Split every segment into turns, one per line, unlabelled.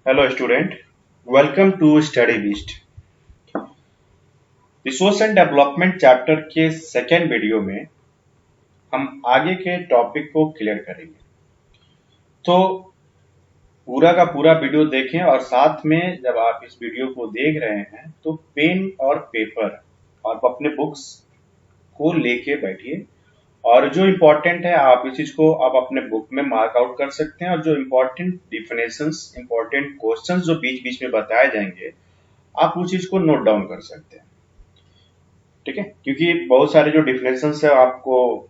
Hello student, welcome to study beast. Resource and development chapter के second video में हम आगे के टॉपिक को क्लियर करेंगे। तो पूरा का पूरा वीडियो देखें और साथ में जब आप इस वीडियो को देख रहे हैं तो पेन और पेपर और अपने बुक्स को लेके बैठिए और जो इम्पोर्टेंट है आप इस चीज को आप अपने बुक में मार्क आउट कर सकते हैं और जो इम्पोर्टेंट डिफिनेशंस, इम्पोर्टेंट क्वेश्चंस जो बीच बीच में बताए जाएंगे आप उस चीज को नोट डाउन कर सकते हैं। ठीक है, क्योंकि बहुत सारे जो डिफिनेशंस है आपको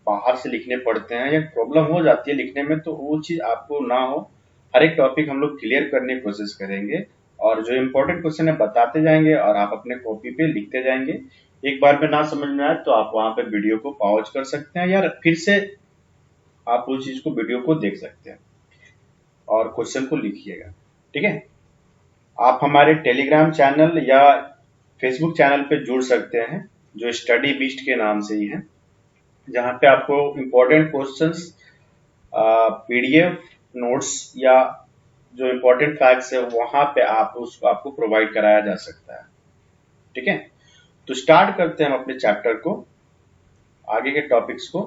बाहर से लिखने पड़ते हैं या प्रॉब्लम हो जाती है लिखने में, तो वो चीज आपको ना हो। हर एक टॉपिक हम लोग क्लियर करने की कोशिश करेंगे और जो इम्पोर्टेंट क्वेश्चन है बताते जाएंगे और आप अपने कॉपी पे लिखते जाएंगे। एक बार में ना समझ में आए तो आप वहां पे वीडियो को पॉज कर सकते हैं या फिर से आप उस चीज को वीडियो को देख सकते हैं और क्वेश्चन को लिखिएगा। ठीक है, आप हमारे टेलीग्राम चैनल या फेसबुक चैनल पे जुड़ सकते हैं जो स्टडी बीस्ट के नाम से ही है, जहां पे आपको इम्पोर्टेंट क्वेश्चंस, पीडीएफ नोट्स या जो इम्पोर्टेंट फैक्ट्स है वहां पे आपको प्रोवाइड कराया जा सकता है। ठीक है, तो स्टार्ट करते हैं हम अपने चैप्टर को, आगे के टॉपिक्स को।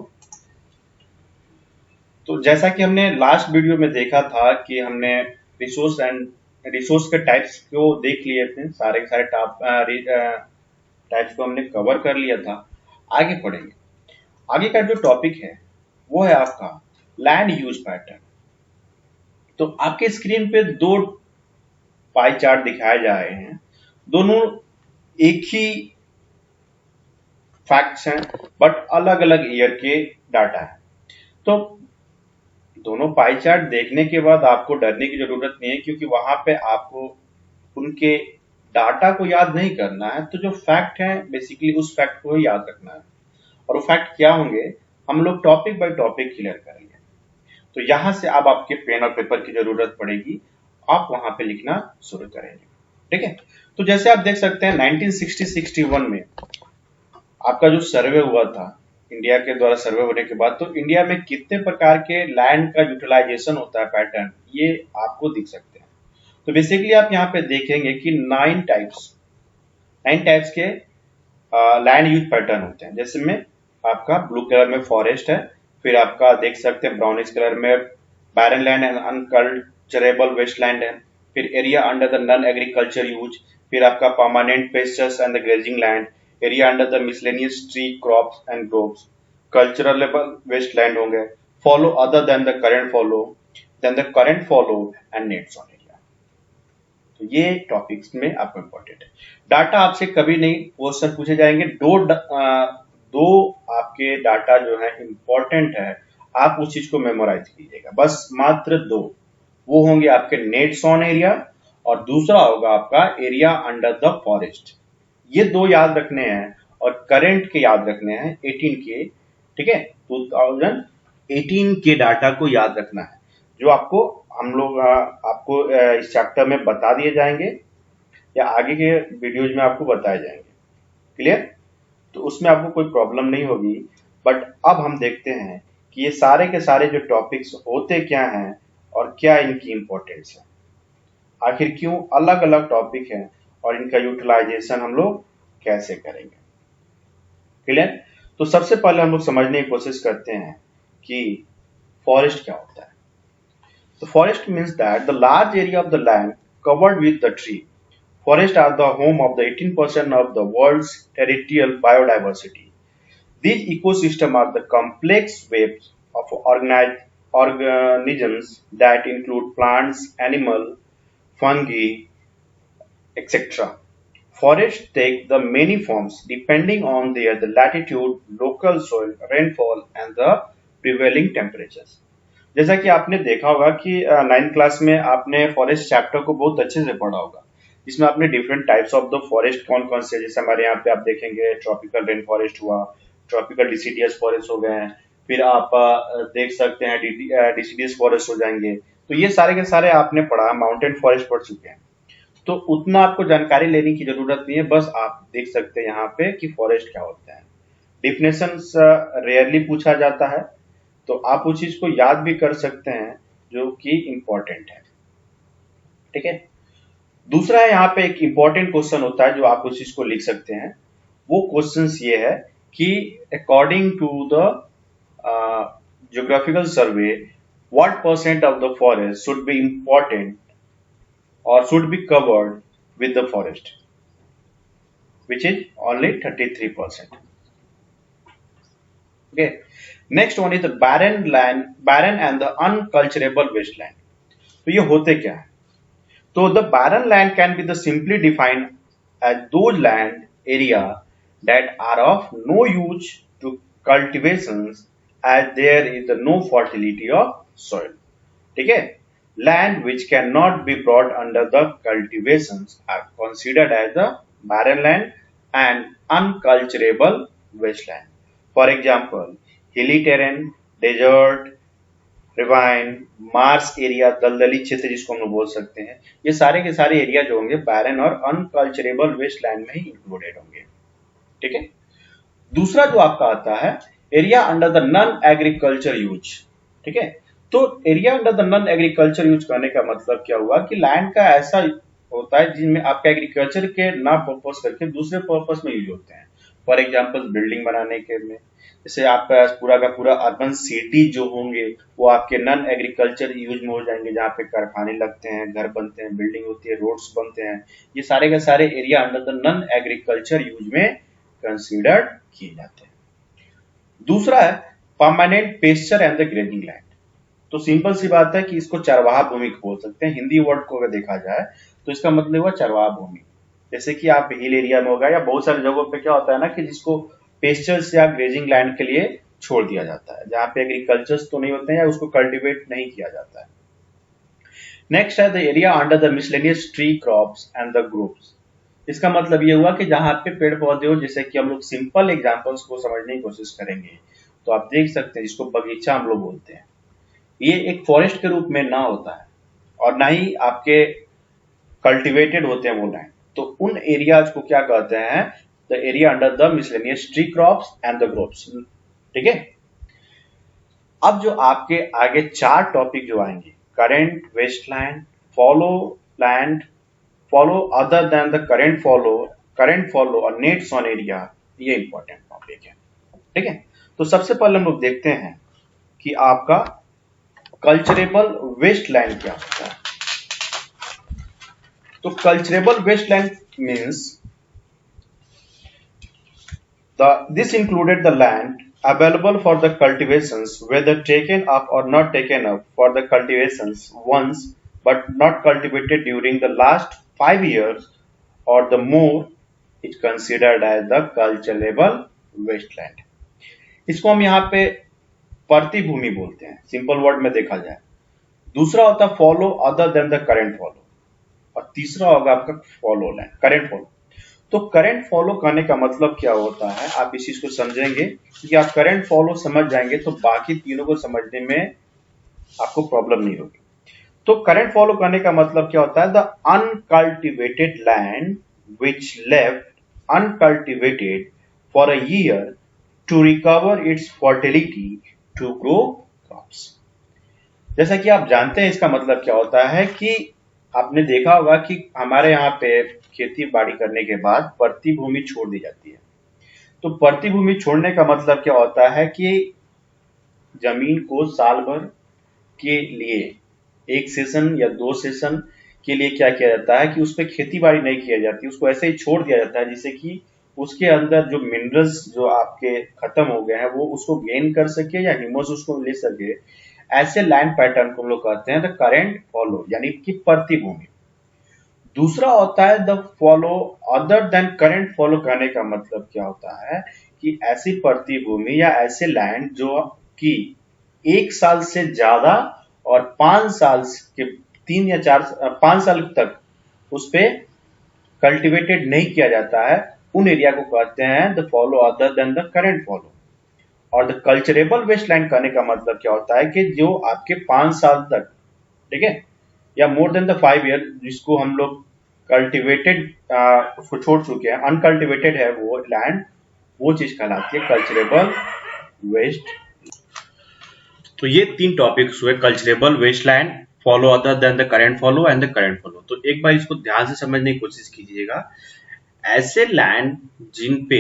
तो जैसा कि हमने लास्ट वीडियो में देखा था कि हमने रिसोर्स के टाइप्स को देख लिए थे, सारे के सारे टाइप्स को हमने कवर कर लिया था। आगे पढ़ेंगे। आगे का जो टॉपिक है वो है आपका लैंड यूज पैटर्न। तो आपके स्क्रीन पे दो पाई चार्ट दिखाए जा रहे हैं, दोनों एक ही फैक्ट्स हैं बट अलग अलग ईयर के डाटा है। तो दोनों पाई चार्ट देखने के बाद आपको डरने की जरूरत नहीं है, क्योंकि वहां पे आपको उनके डाटा को याद नहीं करना है। तो जो फैक्ट है बेसिकली उस फैक्ट को ही याद रखना है और वो फैक्ट क्या होंगे हम लोग टॉपिक बाय टॉपिक क्लियर करेंगे। तो यहां से अब आपके पेन और पेपर की जरूरत पड़ेगी, आप वहां पे लिखना शुरू करेंगे। ठीक है, तो जैसे आप देख सकते हैं 1960-61 में आपका जो सर्वे हुआ था, इंडिया के द्वारा सर्वे होने के बाद, तो इंडिया में कितने प्रकार के लैंड का यूटिलाइजेशन होता है पैटर्न, ये आपको दिख सकते हैं। तो बेसिकली आप यहाँ पे देखेंगे कि 9 टाइप्स के लैंड यूज पैटर्न होते हैं। जैसे में आपका ब्लू कलर में फॉरेस्ट है, फिर आपका देख सकते हैं ब्राउनिश कलर में barren land and unculturable wasteland है, फिर area under the non agriculture use, फिर आपका permanent pastures and the grazing land, area under the miscellaneous tree crops and groves, culturable wasteland होंगे, fallow other than the current fallow and nets on area. तो ये topics में आपको important है। Data आपसे कभी नहीं क्वेश्चन पूछे जाएंगे, दो आपके डाटा जो है इंपॉर्टेंट है, आप उस चीज को मेमोराइज कीजिएगा। बस मात्र दो, वो होंगे आपके नेट्स ऑन एरिया और दूसरा होगा आपका एरिया अंडर द फॉरेस्ट। ये दो याद रखने हैं और करंट के याद रखने हैं 18 के। ठीक है, 2018 के डाटा को याद रखना है, जो आपको हम लोग आपको इस चैप्टर में बता दिए जाएंगे या आगे के वीडियोज में आपको बताए जाएंगे। क्लियर? तो उसमें आपको कोई प्रॉब्लम नहीं होगी। बट अब हम देखते हैं कि ये सारे के सारे जो टॉपिक्स होते क्या हैं और क्या इनकी इंपॉर्टेंस है, आखिर क्यों अलग अलग टॉपिक है और इनका यूटिलाइजेशन हम लोग कैसे करेंगे। क्लियर? तो सबसे पहले हम लोग समझने की कोशिश करते हैं कि फॉरेस्ट क्या होता है। तो forest means that the large area of the land covered with the tree. Forests are the home of the 18% of the world's territorial biodiversity. These ecosystems are the complex webs of organisms that include plants, animals, fungi, etc. Forests take the many forms depending on the latitude, local soil, rainfall and the prevailing temperatures. जैसा कि आपने देखा होगा कि 9th class में आपने forest chapter को बहुत अच्छे से पढ़ा होगा, इसमें आपने different types of the forest कौन कौन से, जैसे हमारे यहाँ पे आप देखेंगे ट्रॉपिकल रेन फॉरेस्ट हुआ, ट्रॉपिकल डिसीडियस फॉरेस्ट हो गए हैं, फिर आप देख सकते हैं डिसीडियस फॉरेस्ट हो जाएंगे। तो ये सारे के सारे आपने पढ़ा, माउंटेन फॉरेस्ट पढ़ चुके हैं, तो उतना आपको जानकारी लेने की जरूरत नहीं है। बस आप देख सकते हैं यहाँ पे कि फॉरेस्ट क्या होता है। डिफिनेशंस रेयरली पूछा जाता है, तो आप उस चीज को याद भी कर सकते हैं जो कि इंपॉर्टेंट है। ठीक है। दूसरा है यहाँ पे एक इंपॉर्टेंट क्वेश्चन होता है जो आप उस चीज को लिख सकते हैं। वो क्वेश्चन ये है कि according to the geographical survey, what percent of the forest should be important or should be covered with the forest, which is only 33%. Okay. Next one is the barren land, barren and the unculturable wasteland. तो ये होते क्या है? So the barren land can be the simply defined as those land area that are of no use to cultivations as there is no fertility of soil. ठीक है, land which cannot be brought under the cultivations are considered as the barren land and unculturable wasteland. For example, hilly terrain, desert, rewind, Mars area, दलदली क्षेत्र जिसको हम लोग बोल सकते हैं, ये सारे के सारे एरिया जो होंगे बैरन और अनकल्चरेबल वेस्टलैंड में ही इंक्लूडेड होंगे। ठीक है। दूसरा जो आपका आता है area under the non agriculture use. ठीक है, तो area under the non agriculture use करने का मतलब क्या हुआ कि लैंड का ऐसा होता है जिनमें आपका एग्रीकल्चर के ना पर्पस करके दूसरे पर्पस में यूज होते हैं। फॉर एग्जाम्पल बिल्डिंग बनाने के में, जैसे आपका पूरा का पूरा अर्बन सिटी जो होंगे वो आपके नॉन एग्रीकल्चर यूज में हो जाएंगे, जहाँ पे कारखाने लगते हैं, घर बनते हैं, बिल्डिंग होती है, रोड्स बनते हैं। ये सारे के सारे area under the non agriculture use में कंसीडर्ड किए जाते हैं। दूसरा है permanent pasture and the grazing land. तो सिंपल सी बात है कि इसको चरवाहा भूमि बोल सकते हैं। हिंदी वर्ड को अगर देखा जाए तो इसका मतलब हुआ चरवाहा भूमि। जैसे कि आप हिल एरिया में होगा या बहुत सारी जगहों पे क्या होता है ना कि जिसको पेस्चर्स या ग्रेजिंग लैंड के लिए छोड़ दिया जाता है, जहां पे एग्रीकल्चर्स तो नहीं होते हैं या उसको कल्टीवेट नहीं किया जाता है। नेक्स्ट है the area under the miscellaneous tree crops and the groups. इसका मतलब ये हुआ कि जहां पे पेड़ पौधे हो, जैसे कि हम लोग सिंपल एग्जांपल्स को समझने की कोशिश करेंगे तो आप देख सकते हैं जिसको बगीचा हम लोग बोलते हैं। ये एक फॉरेस्ट के रूप में ना होता है और ना ही आपके कल्टीवेटेड होते हैं वो लैंड। तो उन एरियाज को क्या कहते हैं? The area under the miscellaneous tree crops and the groups. ठीक है। अब जो आपके आगे चार टॉपिक जो आएंगे, current wasteland, fallow land, fallow other than the current fallow और नेट्स ऑन एरिया, ये इंपॉर्टेंट टॉपिक है। ठीक है। तो सबसे पहले हम लोग देखते हैं कि आपका कल्चरेबल वेस्टलैंड क्या होता है। तो culturable wasteland means this included the land available for the cultivations, whether taken up or not taken up for the cultivations once but not cultivated during the last 5 years or the more is considered as the cultivable wasteland. इसको हम यहाँ पे परती भूमि बोलते हैं, simple word में देखा जाए। दूसरा होता है follow other than the current fallow और तीसरा होगा आपका फॉलो लैंड, करेंट फॉलो। तो करंट फॉलो करने का मतलब क्या होता है, आप इस चीज को समझेंगे क्योंकि आप करंट फॉलो समझ जाएंगे तो बाकी तीनों को समझने में आपको प्रॉब्लम नहीं होगी। तो करंट फॉलो करने का मतलब क्या होता है? The uncultivated land which left uncultivated for a year to recover its fertility to grow crops. जैसा कि आप जानते हैं इसका मतलब क्या होता है कि आपने देखा होगा कि हमारे यहाँ पे खेती बाड़ी करने के बाद परती भूमि छोड़ दी जाती है। तो परती भूमि छोड़ने का मतलब क्या होता है कि जमीन को साल भर के लिए एक सेशन या 2 सेशन के लिए क्या किया जाता है कि उस पर खेती बाड़ी नहीं की जाती, उसको ऐसे ही छोड़ दिया जाता है जिससे कि उसके अंदर जो मिनरल्स जो आपके खत्म हो गए हैं वो उसको गेन कर सके या ह्यूमस उसको ले सके। ऐसे लैंड पैटर्न को हम लोग कहते हैं द करेंट फॉलो, यानी कि परती भूमि। दूसरा होता है the follow other then current follow करने का मतलब क्या होता है कि ऐसी परती भूमि या ऐसे लैंड जो कि 1 साल से ज्यादा और 5 साल के 3 या 5 साल तक उस पे कल्टीवेटेड नहीं किया जाता है, उन एरिया को कहते हैं the follow other than the current fallow. और द कल्चरेबल वेस्टलैंड करने का मतलब क्या होता है कि जो आपके 5 साल तक, ठीक है, या मोर देन द 5 ईयर, जिसको हम लोग कल्टीवेटेड उसको छोड़ चुके हैं, अनकल्टीवेटेड है वो लैंड, वो चीज कहलाती है कल्चरेबल वेस्ट। तो ये 3 टॉपिक्स हुए, culturable wasteland, fallow other than the current fallow and the current fallow. तो एक बार इसको ध्यान से समझने की कोशिश कीजिएगा। ऐसे लैंड जिन पे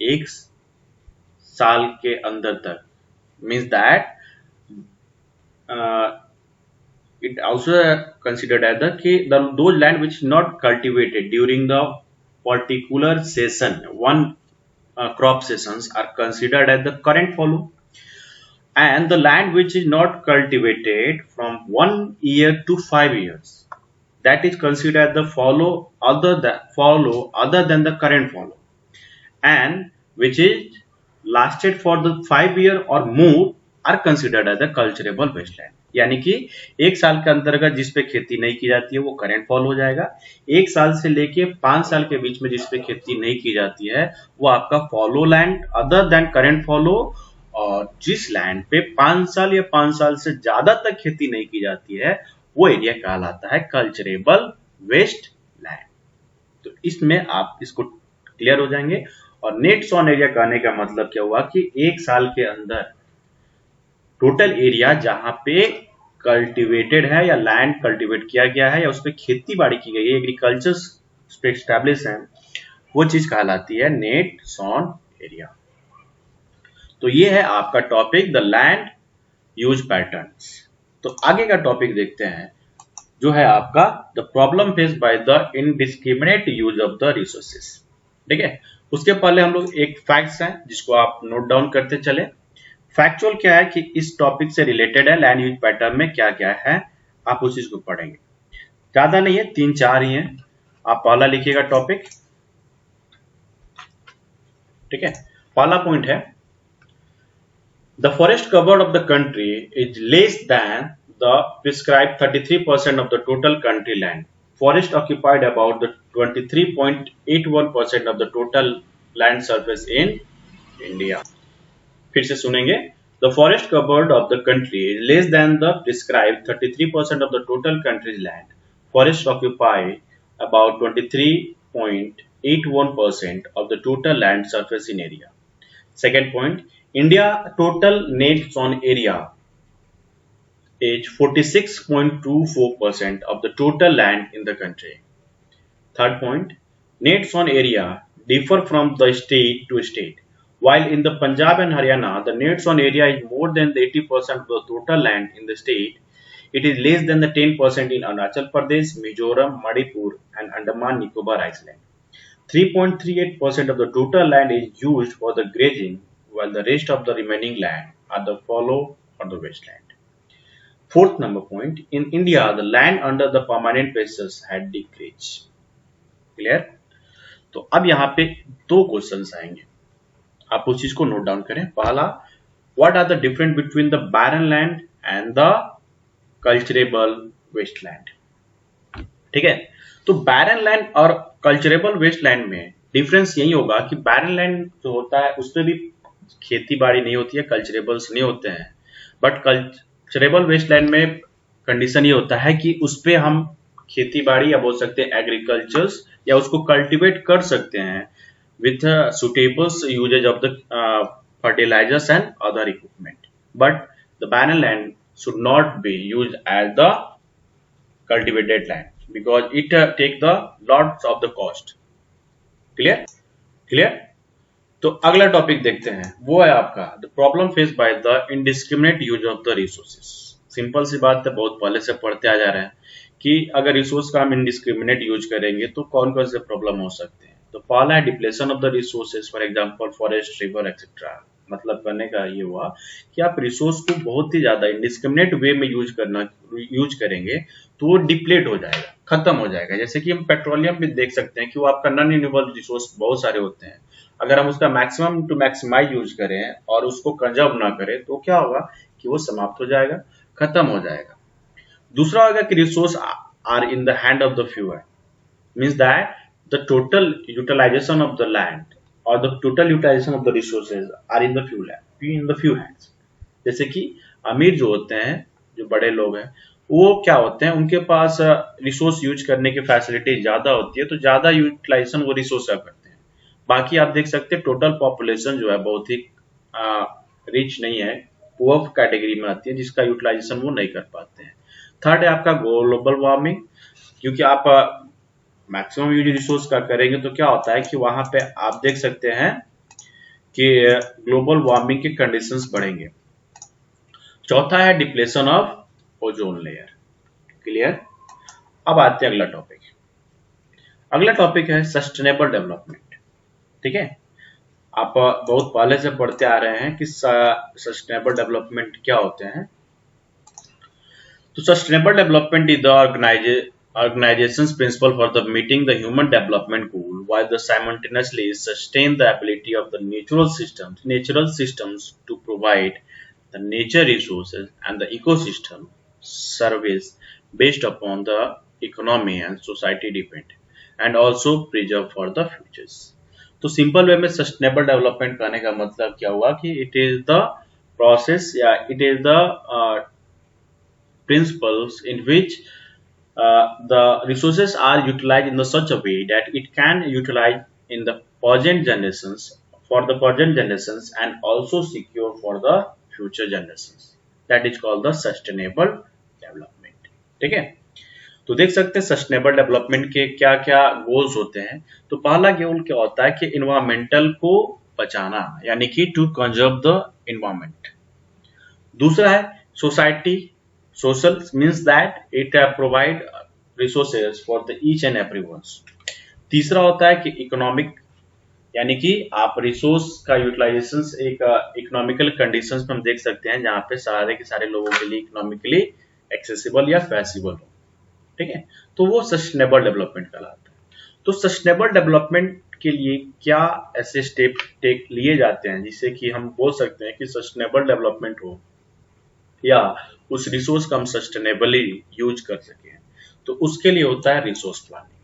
एक साल के अंदर तक means that it also considered as the those land which not cultivated during the particular season, one crop seasons are considered as the current follow, and the land which is not cultivated from 1 year to 5 years, that is considered the follow other than the current follow, and which is lasted for the 5 year or more are considered as a cultivable wasteland। यानी कि एक साल के अंतर्गत जिस पे खेती नहीं की जाती है वो करेंट फॉल हो जाएगा। एक साल से लेके 5 साल के बीच में जिस पे खेती नहीं की जाती है वो आपका follow land other than current fallow. और जिस लैंड पे 5 साल या 5 साल से ज्यादा तक खेती नहीं की जाती है वो एरिया कहलाता है कल्चरेबल वेस्ट लैंड। तो इसमें आप इसको क्लियर हो जाएंगे। और नेट सोन एरिया कहने का मतलब क्या हुआ कि एक साल के अंदर टोटल एरिया जहां पे कल्टीवेटेड है या लैंड कल्टीवेट किया गया है या उस पर खेती बाड़ी की गई है, एग्रीकल्चर एस्टैब्लिश है, वो चीज कहलाती है नेट सोन एरिया। तो ये है आपका topic the land use patterns. तो आगे का टॉपिक देखते हैं जो है आपका the problem face by the indiscriminate use of the resources. ठीक है, उसके पहले हम लोग एक फैक्ट्स हैं जिसको आप नोट डाउन करते चले। फैक्चुअल क्या है कि इस टॉपिक से रिलेटेड है, लैंड यूज पैटर्न में क्या क्या है आप उस चीज को पढ़ेंगे। ज्यादा नहीं है, 3-4 ही है। आप पहला लिखिएगा टॉपिक। ठीक है, पहला पॉइंट है the forest covered of the country is less than the prescribed 33% of the total country land. Forest occupied about the 23.81% of the total land surface in India. फिर से सुनेंगे। The forest covered of the country is less than the prescribed 33% of the total country's land. Forests occupy about 23.81% of the total land surface in area. Second point, India total net zone area is 46.24% of the total land in the country. Third point, net zone area differ from the state to state. While in the Punjab and Haryana, the net zone area is more than the 80% of the total land in the state, it is less than the 10% in Arunachal Pradesh, Mizoram, Manipur, and Andaman Nicobar Island. 3.38% of the total land is used for the grazing, while the rest of the remaining land are the fallow or the wasteland. Fourth number point, in India, the land under the permanent basis had decreased. Clear? तो अब यहाँ पे 2 questions आएंगे, आप उस चीज को note down करें। पहला, what are the difference between the barren land and the culturable wasteland. ठीक है, तो बैरन लैंड और कल्चरेबल वेस्टलैंड में डिफरेंस यही होगा कि बैरन लैंड जो होता है उसमें भी खेती बाड़ी नहीं होती है, कल्चरेबल्स नहीं होते हैं। बट कल्चरेबल वेस्टलैंड में कंडीशन ये होता है कि उस पे हम खेती बाड़ी या बोल सकते हैं एग्रीकल्चर्स या उसको कल्टीवेट कर सकते हैं with suitable usages of the fertilisers and other equipment. But the barren land should not be used as the cultivated land because it take the lots of the cost. Clear? तो अगला topic देखते हैं, वो है आपका the problem face by the indiscriminate use of the resources. Simple सी बात है, बहुत पहले से पढ़ते आ जा रहे हैं कि अगर रिसोर्स का हम इनडिस्क्रिमिनेट यूज करेंगे तो कौन कौन से प्रॉब्लम हो सकते हैं। तो पहला है depletion of the resources, for example forest, river etcetera. मतलब करने का ये हुआ कि आप रिसोर्स को बहुत ही ज्यादा इनडिस्क्रिमिनेट वे में यूज करेंगे तो वो डिप्लेट हो जाएगा, खत्म हो जाएगा। जैसे कि हम पेट्रोलियम भी देख सकते हैं कि वो आपका नॉन रिन्यूएबल रिसोर्स बहुत सारे होते हैं, अगर हम उसका मैक्सिमम टू मैक्सिमाइज यूज करें और उसको कंजर्व ना करें तो क्या होगा कि वो समाप्त हो जाएगा, खत्म हो जाएगा। दूसरा होगा कि resource are in the hand of the few है, means that the total utilisation of the land or the total utilization of the resources are in the few hands। जैसे कि अमीर जो होते हैं, जो बड़े लोग हैं, वो क्या होते हैं, उनके पास रिसोर्स यूज करने की फैसिलिटी ज्यादा होती है तो ज्यादा यूटिलाइजेशन वो रिसोर्स का करते हैं। बाकी आप देख सकते हैं टोटल पॉपुलेशन जो है बहुत ही रिच नहीं है, पुअर कैटेगरी में आती है जिसका यूटिलाइजेशन वो नहीं कर पाते हैं। थर्ड है आपका ग्लोबल वार्मिंग, क्योंकि आप मैक्सिमम यूज रिसोर्स का करेंगे तो क्या होता है कि वहां पे आप देख सकते हैं कि ग्लोबल वार्मिंग के कंडीशंस बढ़ेंगे। चौथा है depletion of ozone layer. Clear. अब आते हैं अगला टॉपिक। अगला टॉपिक है सस्टेनेबल डेवलपमेंट। ठीक है, आप बहुत पहले से पढ़ते आ रहे हैं कि सस्टेनेबल डेवलपमेंट क्या होते हैं। तो sustainable development is the organization's principle for the meeting the human development goal while the simultaneously sustain the ability of the natural systems to provide the nature resources and the ecosystem service based upon the economy and society depend and also preserve for the futures। तो simple way में sustainable development करने का मतलब क्या हुआ कि it is the process या it is the principles in which the resources are utilized in such a way that it can utilize in the present generations and also secure for the future generations। that is called the sustainable development। ठीक है, तो देख सकते हैं sustainable development के क्या क्या goals होते हैं। तो पहला गोल क्या होता है कि इन्वायरमेंटल को बचाना, यानी कि टू कंजर्व द इन्वायरमेंट। दूसरा है society, social means that it provide resources for the each and everyone। तीसरा होता है कि इकोनॉमिक, यानी कि आप रिसोर्स का यूटिलाइजेशन एक इकोनॉमिकल कंडीशंस में हम देख सकते हैं जहां पे सारे के सारे लोगों के लिए इकोनॉमिकली एक्सेसिबल या फैसिबल हो। ठीक है, तो वो सस्टेनेबल डेवलपमेंट कहलाता है। तो सस्टेनेबल डेवलपमेंट के लिए क्या ऐसे स्टेप लिए जाते हैं जिससे कि हम बोल सकते हैं कि सस्टेनेबल डेवलपमेंट हो या उस रिसोर्स का हम सस्टेनेबली यूज कर सके। तो उसके लिए होता है रिसोर्स प्लानिंग।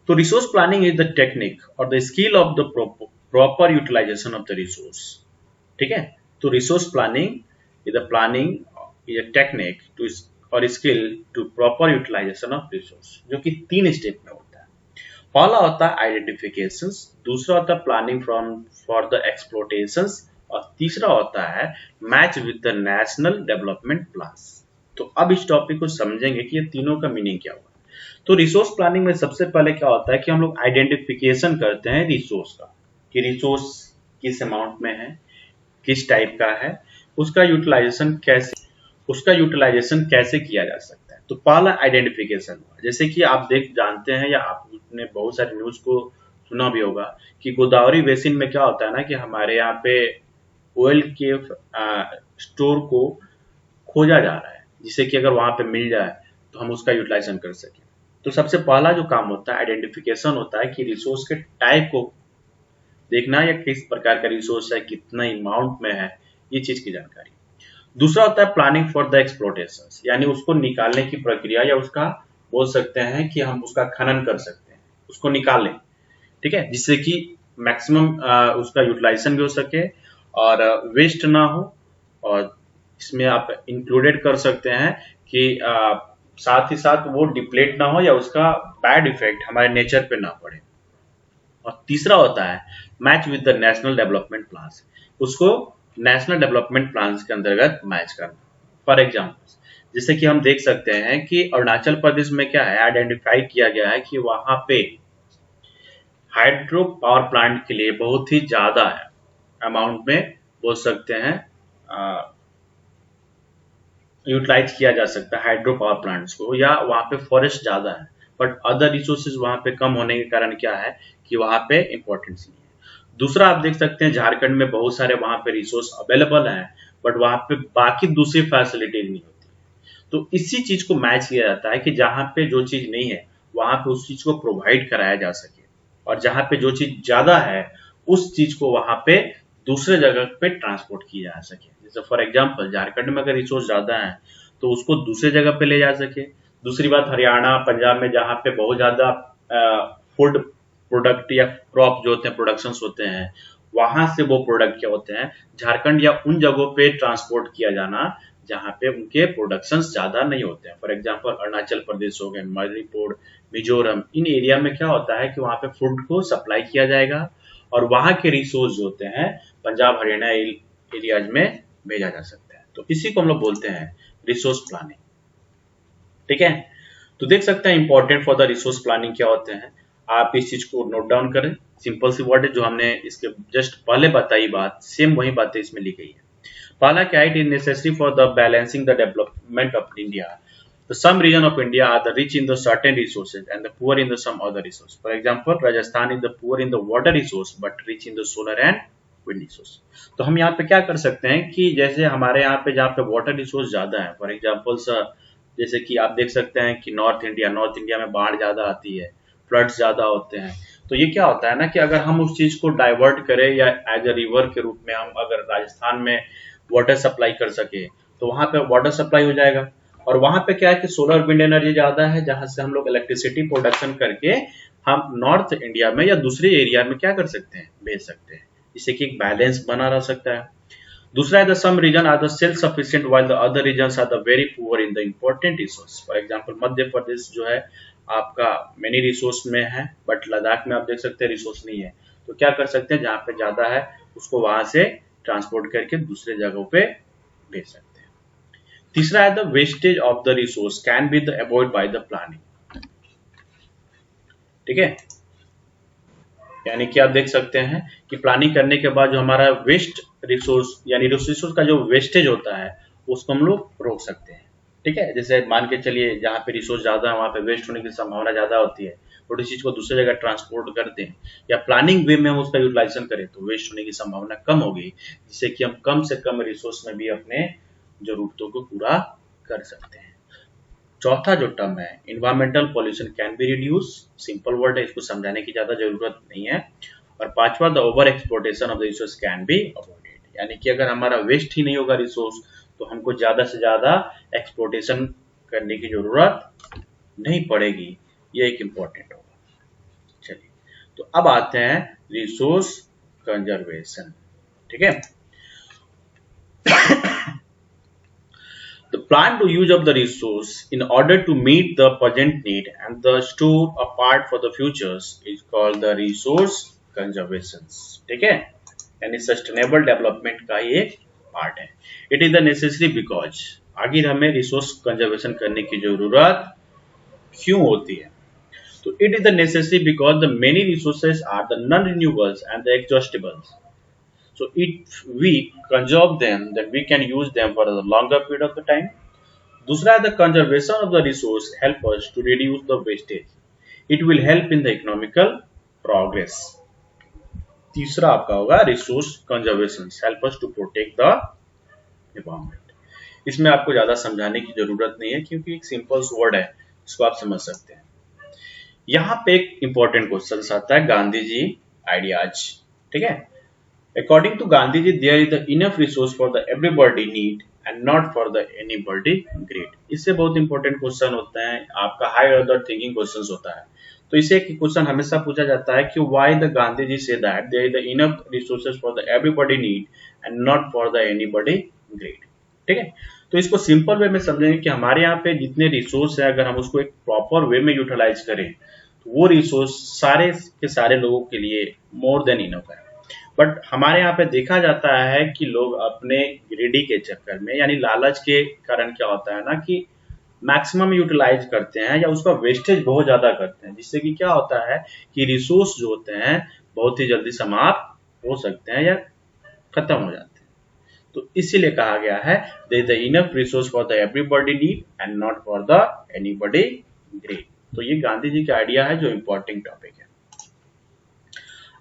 तो resource planning is the technique और the skill of the proper utilisation of the resource. ठीक है, तो resource planning is a technique to और skill to proper utilisation of resource, जो कि 3 स्टेप में होता है। पहला होता है आइडेंटिफिकेशन, दूसरा होता है प्लानिंग फॉर द एक्सप्लोटेशंस, और तीसरा होता है match with the national development plan. तो अब इस टॉपिक को समझेंगे कि ये तीनों का मीनिंग क्या हुआ। तो रिसोर्स प्लानिंग में सबसे पहले क्या होता है कि हम लोग आइडेंटिफिकेशन करते हैं रिसोर्स का, कि रिसोर्स किस अमाउंट में है, किस टाइप का है, उसका यूटिलाइजेशन कैसे किया जा सकता है। तो पहला आइडेंटिफिकेशन हुआ, जैसे कि आप जानते हैं या आपने बहुत सारे न्यूज को सुना भी होगा कि गोदावरी बेसिन में क्या होता है ना कि हमारे यहाँ पे ऑयल के स्टोर को खोजा जा रहा है, जिससे कि अगर वहां पे मिल जाए तो हम उसका यूटिलाइजेशन कर सकें। तो सबसे पहला जो काम होता है आइडेंटिफिकेशन होता है कि रिसोर्स के टाइप को देखना या किस प्रकार का रिसोर्स है, कितना अमाउंट में है, ये चीज की जानकारी। दूसरा होता है प्लानिंग फॉर द एक्सप्लोटेशन, यानी उसको निकालने की प्रक्रिया या उसका बोल सकते हैं कि हम उसका खनन कर सकते हैं, उसको निकालें। ठीक है, जिससे कि मैक्सिमम उसका यूटिलाइजेशन भी हो सके और वेस्ट ना हो। और इसमें आप इंक्लूडेड कर सकते हैं कि साथ ही साथ वो डिप्लेट ना हो या उसका बैड इफेक्ट हमारे नेचर पे ना पड़े। और तीसरा होता है match with the national development plan, उसको नेशनल डेवलपमेंट प्लान के अंतर्गत मैच करना। फॉर एग्जाम्पल, जैसे कि हम देख सकते हैं कि अरुणाचल प्रदेश में क्या है, आइडेंटिफाई किया गया है कि वहां पे हाइड्रो पावर प्लांट के लिए बहुत ही ज्यादा अमाउंट में बोल सकते हैं यूटिलाइज किया जा सकता है हाइड्रो पावर प्लांट्स को, या वहां पे फॉरेस्ट ज्यादा है बट अदर रिसोर्सेज वहां पे कम होने के कारण क्या है कि वहां पे इंपॉर्टेंस नहीं है। दूसरा आप देख सकते हैं झारखंड में बहुत सारे वहां पे रिसोर्स अवेलेबल है बट वहां पे बाकी दूसरी फैसिलिटीज नहीं होती। तो इसी चीज को मैच किया जाता है कि जहां पे जो चीज नहीं है वहां पे उस चीज को प्रोवाइड कराया जा सके, और जहां पे जो चीज ज्यादा है उस चीज को वहां पे दूसरे जगह पे ट्रांसपोर्ट किया जा सके। जैसे फॉर एग्जांपल झारखंड में अगर रिसोर्स ज्यादा है तो उसको दूसरे जगह पे ले जा सके। दूसरी बात, हरियाणा पंजाब में जहां पे बहुत ज्यादा फूड प्रोडक्ट या क्रॉप जो होते हैं प्रोडक्शंस होते हैं, वहां से वो प्रोडक्ट क्या होते हैं झारखंड या उन जगहों पे ट्रांसपोर्ट किया जाना जहां पे उनके प्रोडक्शंस ज्यादा नहीं होते हैं। फॉर एग्जांपल अरुणाचल प्रदेश हो गए, मणिपुर, मिजोरम, इन एरिया में क्या होता है कि वहां पे फूड को सप्लाई किया जाएगा और वहां के रिसोर्स जो होते हैं पंजाब हरियाणा एरियाज में भेजा जा सकता है। तो इसी को हम लोग बोलते हैं रिसोर्स प्लानिंग।
ठीक है। तो देख सकते हैं important for the resource planning क्या होते हैं। आप इस चीज को नोट डाउन करें। सिंपल सी वर्ड है, जो हमने इसके जस्ट पहले बताई बात, सेम वही बातें इसमें लिखी है। पहला क्या है, it is necessary for the balancing the development of India. The some region of India are the rich in the certain resources and the poor in the some other resource. For example, Rajasthan is the poor in the water resource but rich in the solar and wind resource. तो हम यहाँ पे क्या कर सकते हैं कि जैसे हमारे यहाँ पे जहाँ पे वाटर रिसोर्स ज्यादा है, फॉर एग्जाम्पल जैसे कि आप देख सकते हैं कि नॉर्थ इंडिया में बाढ़ ज्यादा आती है, फ्लड्स ज्यादा होते हैं। तो ये क्या होता है ना कि अगर हम उस चीज को डाइवर्ट करें या एज अ रिवर के रूप में हम अगर राजस्थान में वाटर सप्लाई कर सके तो वहां पे वाटर सप्लाई हो जाएगा। और वहां पे क्या है कि सोलर विंड एनर्जी ज्यादा है, जहां से हम लोग इलेक्ट्रिसिटी प्रोडक्शन करके हम नॉर्थ इंडिया में या दूसरे एरिया में क्या कर सकते हैं, भेज सकते हैं, जिससे कि एक बैलेंस बना रह सकता है। दूसरा है the some region are the self sufficient while the other regions are the very poor in the important resource. For example Madhya Pradesh जो है आपका मेनी रिसोर्स में है, बट लद्दाख में आप देख सकते हैं रिसोर्स नहीं है। तो क्या कर सकते हैं, जहां पे ज्यादा है उसको वहां से ट्रांसपोर्ट करके दूसरे जगहों पे भेज सकते हैं। तीसरा है the wastage of the resource can be the avoid by the planning. ठीक है, यानी कि आप देख सकते हैं कि प्लानिंग करने के बाद जो हमारा वेस्ट रिसोर्स यानी रिसोर्स का जो वेस्टेज होता है उसको हम लोग रोक सकते हैं। ठीक है, जैसे मान के चलिए जहाँ पे रिसोर्स ज्यादा है वहां पे वेस्ट होने की संभावना ज्यादा होती है, थोड़ी चीज को दूसरी जगह ट्रांसपोर्ट करते हैं या प्लानिंग वे में हम उसका यूटिलाइजेशन करें तो वेस्ट होने की संभावना कम होगी, जिससे कि हम कम से कम रिसोर्स में भी अपने जरूरतों को पूरा कर सकते हैं। चौथा जो टर्म है environmental pollution can be reduce. Simple word है, इसको समझाने की ज्यादा जरूरत नहीं है। और पांचवा the over exploitation of the resource can be avoided, यानी कि अगर हमारा वेस्ट ही नहीं होगा रिसोर्स तो हमको ज्यादा से ज्यादा एक्सप्लोटेशन करने की जरूरत नहीं पड़ेगी। ये एक इम्पोर्टेंट होगा। चलिए, तो अब आते हैं रिसोर्स कंजर्वेशन। ठीक है, the plan to use up the resource in order to meet the present need and the store apart for the futures is called the resource conservation। ठीक है, यानी सस्टेनेबल डेवलपमेंट का ही एक पार्ट है। It is the necessary because, आगे हमें resource conservation करने की जरूरत क्यों होती है, तो it is the necessary because the many resources are the non renewables and the exhaustables. So if we conserve them, then we can use them for a longer period of the time. दूसरा है the conservation of the resource help us to reduce the wastage. It will help in the economical progress. तीसरा आपका होगा resource conservation help us to protect the environment. इसमें आपको ज्यादा समझाने की जरूरत नहीं है क्योंकि एक सिंपल वर्ड है, इसको आप समझ सकते हैं। यहाँ पे एक इंपॉर्टेंट क्वेश्चन आता है गांधी जी आइडियाज। ठीक है, According to Gandhiji, there is the enough resource for the everybody need and not for the anybody greed. इससे बहुत इंपॉर्टेंट क्वेश्चन होता है, आपका हाई ऑर्डर थिंकिंग क्वेश्चन होता है। तो इसे एक क्वेश्चन हमेशा पूछा जाता है कि why the Gandhiji say that there is the enough resources for the everybody need and not for the anybody greed। ठीक है, तो इसको सिंपल वे में समझेंगे कि हमारे यहाँ पे जितने रिसोर्स है अगर हम उसको एक प्रॉपर वे में यूटिलाइज करें तो वो रिसोर्स सारे के सारे लोगों के लिए मोर देन इनफ है। बट हमारे यहाँ पे देखा जाता है कि लोग अपने ग्रीडी के चक्कर में यानी लालच के कारण क्या होता है ना कि मैक्सिमम यूटिलाइज करते हैं या उसका वेस्टेज बहुत ज्यादा करते हैं, जिससे कि क्या होता है कि रिसोर्स जो होते हैं बहुत ही जल्दी समाप्त हो सकते हैं या खत्म हो जाते हैं। तो इसीलिए कहा गया है there is the enough resource for the everybody need and not for the anybody greed. तो ये गांधी जी का आइडिया है जो इंपॉर्टेंट टॉपिक है।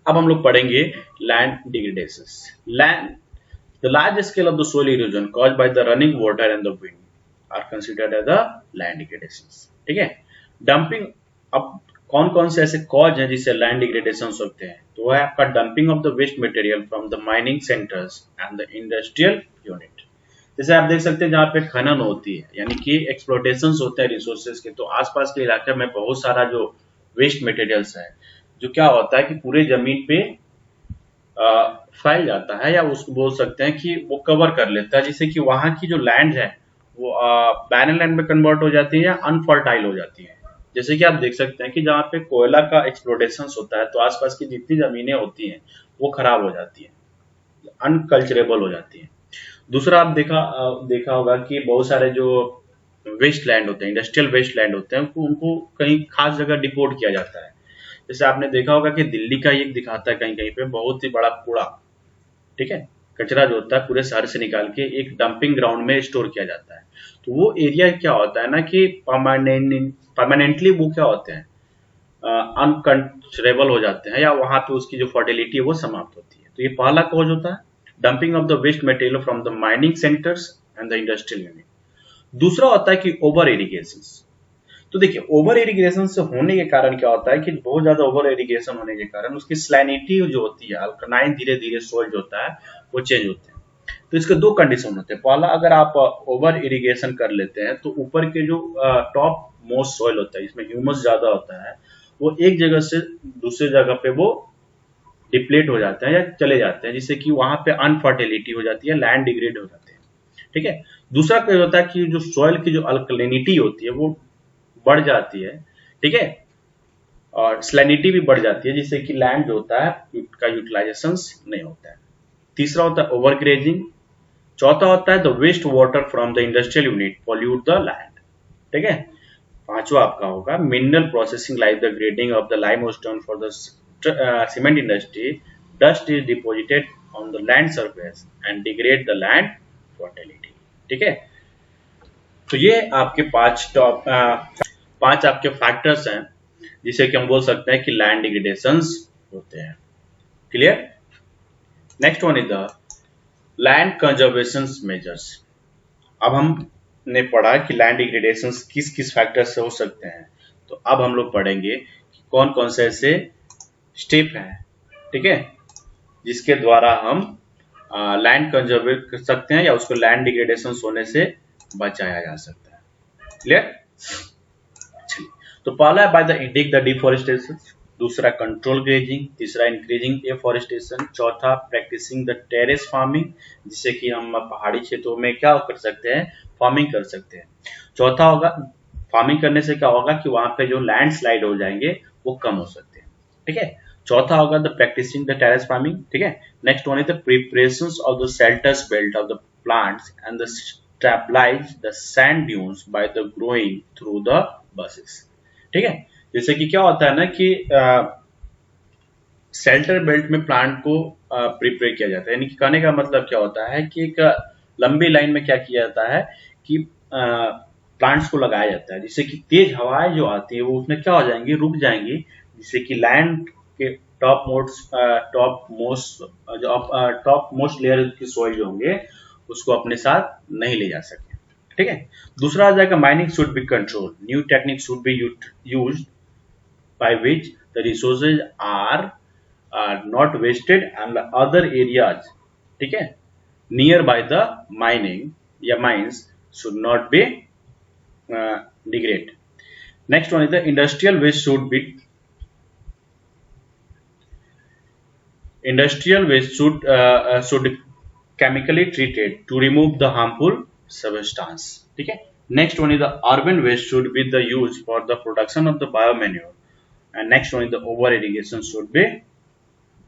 अब हम लोग पढ़ेंगे land degradation. Land the large scale of the soil erosion caused by the running water and the wind are considered as the land degradation. ठीक है, डंपिंग। अब कौन कौन से ऐसे कॉज हैं जिससे लैंड डिग्रेडेशन होते हैं, तो वह है आपका dumping of the waste material from the mining centres and the industrial unit. जैसे आप देख सकते हैं जहाँ पे खनन होती है यानी कि एक्सप्लोटेशन होते हैं रिसोर्सेज के, तो आसपास के इलाके में बहुत सारा जो वेस्ट मटेरियल्स है जो क्या होता है कि पूरे जमीन पे फैल जाता है या उसको बोल सकते हैं कि वो कवर कर लेता है, जिससे कि वहां की जो लैंड है वो बैरन लैंड में कन्वर्ट हो जाती है या अनफर्टाइल हो जाती है। जैसे कि आप देख सकते हैं कि जहाँ पे कोयला का एक्सप्लोटेशन होता है तो आसपास की जितनी जमीनें होती हैं वो खराब हो जाती है, अनकल्चरेबल हो जाती है। दूसरा आप देखा होगा कि बहुत सारे जो वेस्ट लैंड होते हैं, इंडस्ट्रियल वेस्ट लैंड होते हैं, उनको कहीं खास जगह डिपोर्ट किया जाता है। जैसे आपने देखा होगा कि दिल्ली का एक दिखाता है कहीं कहीं पे बहुत ही बड़ा कूड़ा, ठीक है, कचरा जो होता है पूरे शहर से निकाल के एक डंपिंग ग्राउंड में स्टोर किया जाता है। तो वो एरिया क्या होता है ना कि परमानेंटली वो क्या होते हैं, अनकंट्रोलेबल हो जाते हैं, या वहां पे उसकी जो फर्टिलिटी है वो समाप्त होती है। तो ये पहला कॉज होता है dumping of the waste material from the mining centres and the industrial unit. दूसरा होता है कि ओवर इरिगेशन। तो देखिए ओवर इरिगेशन से होने के कारण क्या होता है कि बहुत ज्यादा ओवर इरिगेशन होने के कारण उसकी सैलिनिटी जो होती है, अल्कलाइन धीरे धीरे सोइल जो होता है वो चेंज होते हैं। तो इसके दो कंडीशन होते हैं। पहला, अगर आप ओवर इरिगेशन कर लेते हैं तो ऊपर के जो टॉप मोस्ट सोइल होता है, इसमें ह्यूमस ज्यादा होता है, वो एक जगह से दूसरे जगह पे वो डिप्लेट हो जाते हैं या चले जाते हैं, जिससे कि वहां पे अनफर्टिलिटी हो जाती है, लैंड डिग्रेड हो जाते हैं, ठीक है। दूसरा क्या होता है कि जो सॉइल की जो अल्कलिनिटी होती है वो बढ़ जाती है, ठीक है, और सैलिनिटी भी बढ़ जाती है, जिससे कि लैंड जो होता है का यूटिलाइजेशन नहीं होता है। तीसरा होता है ओवर ग्रेजिंग। चौथा होता है the waste water from the industrial unit pollute the land, ठीक है। पांचवा आपका होगा mineral processing like the grading of the limestone for the cement industry. Dust is deposited on the land surface and degrade the land fertility, ठीक है। तो ये आपके पांच आपके फैक्टर्स हैं जिसे कि हम बोल सकते हैं कि लैंड डिग्रेडेशंस होते हैं। Clear. Next one is the land conservation measures. अब हमने पढ़ा कि लैंड डिग्रेडेशन किस किस फैक्टर से हो सकते हैं, तो अब हम लोग पढ़ेंगे कि कौन कौन से ऐसे स्टेप हैं, ठीक है, जिसके द्वारा हम लैंड कंजर्वेट कर सकते हैं या उसको लैंड डिग्रेडेशन होने से बचाया जा सकता है। क्लियर। तो पहला है by the Indic the deforestation, दूसरा कंट्रोल ग्रेजिंग, तीसरा इंक्रीजिंग एफॉरेस्टेशन, चौथा प्रैक्टिसिंग द टेरेस फार्मिंग, जिससे कि हम पहाड़ी क्षेत्रों में क्या कर सकते हैं, फार्मिंग कर सकते हैं। चौथा होगा फार्मिंग करने से क्या होगा कि वहां पे जो लैंड स्लाइड हो जाएंगे वो कम हो सकते हैं, ठीक है। चौथा होगा the practising the terrace farming, ठीक है। Next one is the preparations of the shelters belt of the plants and the stabilise the sand dunes by the growing through the bushes, ठीक है। जैसे कि क्या होता है ना कि शेल्टर बेल्ट में प्लांट को प्रिपेयर किया जाता है, यानी कि कहने का मतलब क्या होता है कि एक लंबी लाइन में क्या किया जाता है कि प्लांट्स को लगाया जाता है, जिससे कि तेज हवाएं जो आती है वो उसमें क्या हो जाएंगी, रुक जाएंगी, जिससे कि लैंड के टॉप मोस्ट लेयर की सॉइल जो होंगे उसको अपने साथ नहीं ले जा सके, ठीक है। दूसरा आ जाएगा mining should be control, new technique should be used by which the resources are not wasted and other areas, ठीक है, नियर बाय द माइनिंग या mines should not be degrade. Next one is the industrial waste should chemically treated to remove the harmful substance, ठीक है। Next one is the urban waste should be the use for the production of the biomanure and next one is the over irrigation should be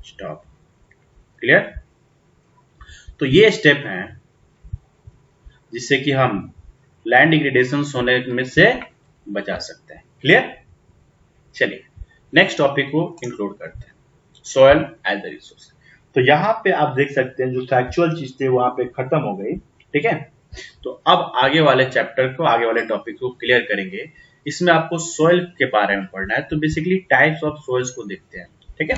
stop. Clear. तो ये step हैं जिससे कि हम land degradation होने में से बचा सकते हैं। क्लियर। चलिए नेक्स्ट टॉपिक को इंक्लूड करते हैं, सॉइल एज द रिसोर्स। तो यहाँ पे आप देख सकते हैं जो फैक्चुअल चीज थे वहां पे खत्म हो गई, ठीक है। तो अब आगे वाले चैप्टर को, आगे वाले टॉपिक को क्लियर करेंगे। इसमें आपको सॉइल के बारे में पढ़ना है, तो बेसिकली टाइप्स ऑफ सॉइल्स को देखते हैं, ठीक है।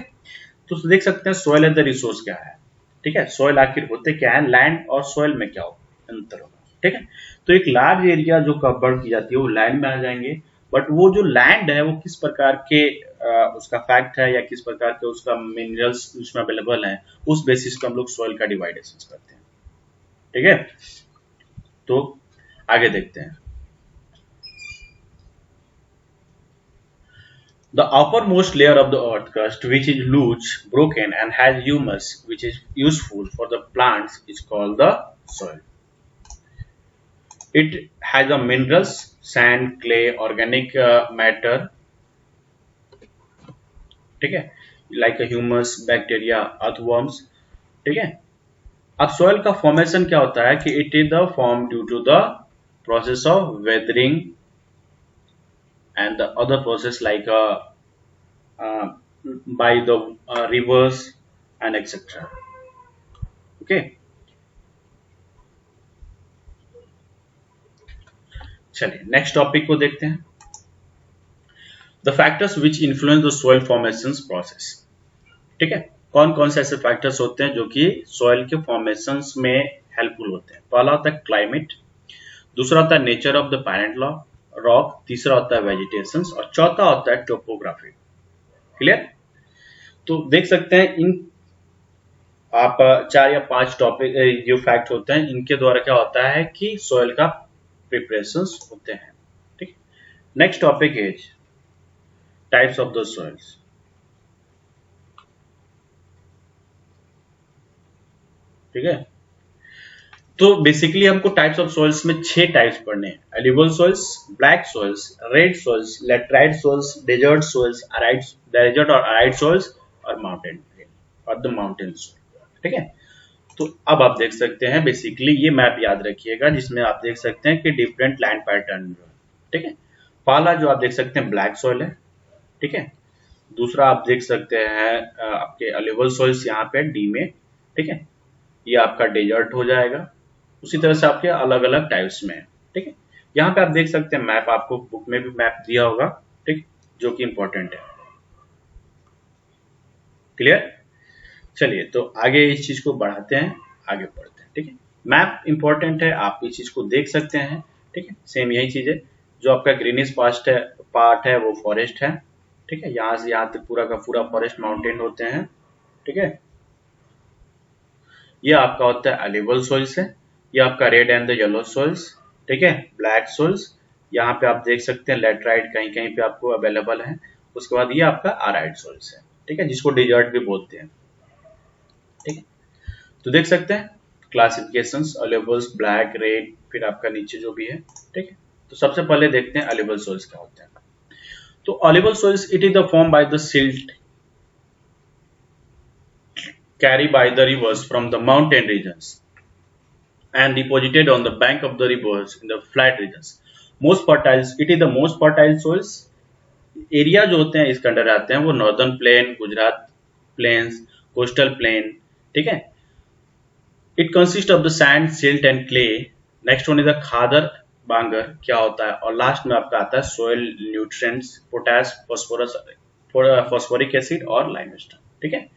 तो देख सकते हैं सॉइल एज द रिसोर्स क्या है, ठीक है। सॉइल आखिर होते क्या है, लैंड और सॉइल में क्या अंतर होगा, ठीक है। तो एक लार्ज एरिया जो कवर की जाती है वो लैंड में आ जाएंगे, बट वो जो लैंड है वो किस प्रकार के उसका फैक्ट है या किस प्रकार के उसका मिनरल्स उसमें अवेलेबल है, उस बेसिस पे हम लोग सॉइल का डिवाइडेशन करते हैं, ठीक है। तो आगे देखते हैं। The uppermost layer of the earth crust, which is loose, broken, and has humus, which is useful for the plants, is called the soil. It has a minerals, sand, clay, organic matter, ठीक है, like a humus, bacteria, earthworms, ठीक है। अब soil का formation क्या होता है कि it is the form due to the process of weathering, and the other process like by the rivers and etc. Okay, चलिए नेक्स्ट टॉपिक को देखते हैं. The factors which influence the soil formations process. ठीक है, कौन कौन से ऐसे फैक्टर्स होते हैं जो कि सोइल के फॉर्मेशंस में हेल्पफुल होते हैं. पहला होता है क्लाइमेट, दूसरा होता है nature of the parent rock, तीसरा होता है वेजिटेशन और चौथा होता है टोपोग्राफी. क्लियर. तो देख सकते हैं इन आप 4 या 5 टॉपिक जो फैक्ट होते हैं इनके द्वारा क्या होता है कि सोइल का प्रिपरेशंस होते हैं. ठीक. Next topic is types of the soils. ठीक है, तो बेसिकली हमको टाइप्स ऑफ सोइल्स में 6 टाइप्स पढ़ने हैं. Alluvial soils, black soils, red soils, laterite soils, desert soils, desert और अराइड सोइल्स और माउंटेन और द माउंटेन सोइल. ठीक है, तो अब आप देख सकते हैं बेसिकली ये मैप याद रखिएगा जिसमें आप देख सकते हैं कि डिफरेंट लैंड पैटर्न. ठीक है, पहला जो आप देख सकते हैं ब्लैक सोइल है. ठीक है, दूसरा आप देख सकते हैं आपके एल्यूवियल सोइल्स यहाँ पे डी में. ठीक है, ये आपका डेजर्ट हो जाएगा. उसी तरह से आपके अलग अलग टाइप्स में. ठीक है, यहाँ पे आप देख सकते हैं मैप, आपको बुक में भी मैप दिया होगा. ठीक, जो कि इंपॉर्टेंट है. क्लियर. चलिए तो आगे इस चीज को बढ़ाते हैं, आगे बढ़ते हैं. ठीक है, मैप इंपॉर्टेंट है, आप इस चीज को देख सकते हैं. ठीक है, सेम यही चीज है. जो आपका ग्रीनिश पार्ट है वो फॉरेस्ट है. ठीक है, यहाँ से यहाँ तक पूरा का पूरा फॉरेस्ट माउंटेन होते हैं. ठीक है, ये आपका होता है एल्यूवियल सोइल्स है. ये आपका red and the yellow soils. ठीक है, ब्लैक सोइल्स यहाँ पे आप देख सकते हैं लैटराइट कहीं कहीं पे आपको अवेलेबल है. उसके बाद ये आपका अराइड सोइल्स है. ठीक है, जिसको डेजर्ट भी बोलते हैं. ठीक है, तो देख सकते हैं क्लासिफिकेशंस एल्यूवियल्स, ब्लैक, रेड, फिर आपका नीचे जो भी है. ठीक है, तो सबसे पहले देखते हैं एल्यूवियल सोइल्स क्या होते हैं. तो alluvial soils it is the form by the silt carried by the rivers from the mountain regions and deposited on the bank of the rivers in the flat regions. Most fertile, it is the most fertile soils. Area जो होते हैं इसके under आते हैं वो northern plain, Gujarat plains, coastal plain. ठीक है, it consist of the sand, silt and clay. Next one is the khadar bangar क्या होता है, और लास्ट में आपका आता है soil nutrients, potash, phosphorus, phosphoric acid और लाइमस्टोन. ठीक है,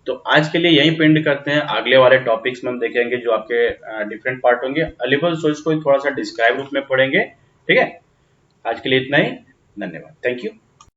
तो आज के लिए यही पेंड करते हैं. अगले वाले टॉपिक्स में हम देखेंगे जो आपके डिफरेंट पार्ट होंगे. एल्यूवियल सोइल्स को थोड़ा सा डिस्क्राइब रूप में पढ़ेंगे. ठीक है, आज के लिए इतना ही. धन्यवाद. Thank you.